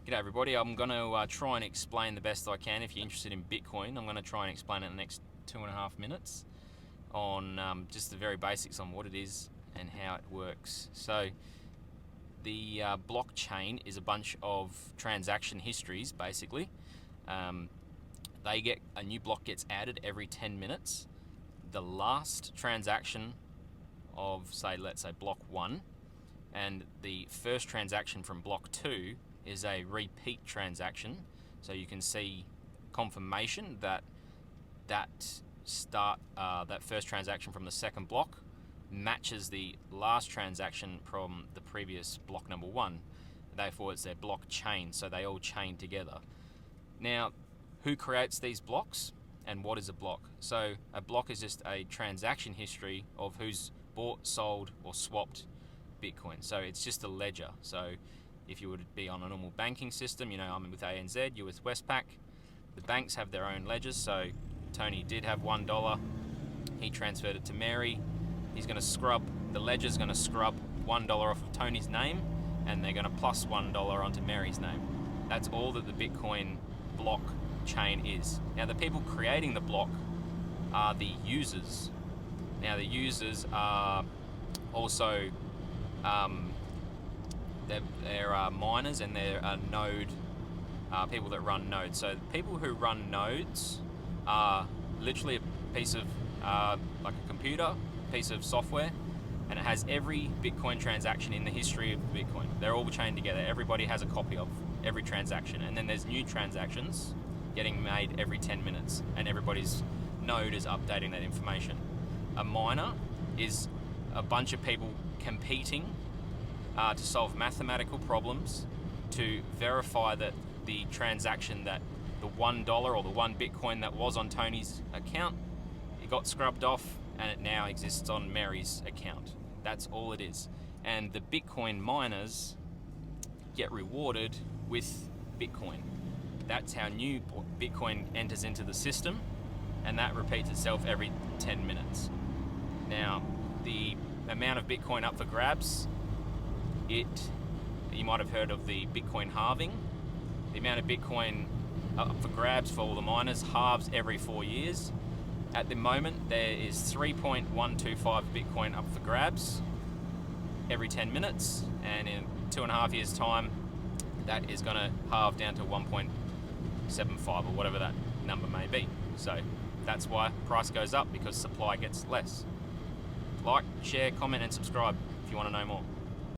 G'day everybody, I'm going to try and explain the best I can. If you're interested in Bitcoin, I'm going to try and explain it in the next 2.5 minutes on just the very basics on what it is and how it works. So the blockchain is a bunch of transaction histories basically. A new block gets added every 10 minutes. The last transaction of let's say block 1 and the first transaction from block 2 is a repeat transaction, so you can see confirmation that first transaction from the second block matches the last transaction from the previous block number 1. Therefore it's their blockchain, so they all chain together. Now, who creates these blocks and what is a block? So a block is just a transaction history of who's bought, sold or swapped Bitcoin. So it's just a ledger. So if you would be on a normal banking system, I'm with ANZ, you're with Westpac, the banks have their own ledgers. So Tony did have $1, he transferred it to Mary. He's going to scrub, the ledger's going to scrub $1 off of Tony's name, and they're going to plus $1 onto Mary's name. That's all that the Bitcoin blockchain is. Now the people creating the block are the users. Now the users are also they're miners, and they're node people that run nodes. So people who run nodes are literally a piece of like a computer, piece of software, and it has every Bitcoin transaction in the history of Bitcoin. They're all chained together. Everybody has a copy of every transaction, and then there's new transactions getting made every 10 minutes, and everybody's node is updating that information. A miner is a bunch of people competing to solve mathematical problems to verify that the transaction, that the $1 or the 1 Bitcoin that was on Tony's account, it got scrubbed off and it now exists on Mary's account. That's all it is. And the Bitcoin miners get rewarded with Bitcoin. That's how new Bitcoin enters into the system, and that repeats itself every 10 minutes. Now, the amount of Bitcoin up for grabs, you might have heard of the Bitcoin halving. The amount of Bitcoin up for grabs for all the miners halves every 4 years. At the moment, there is 3.125 Bitcoin up for grabs every 10 minutes, and in 2.5 years' time, that is going to halve down to 1.75 or whatever that number may be. So that's why price goes up, because supply gets less. Like, share, comment and subscribe if you want to know more.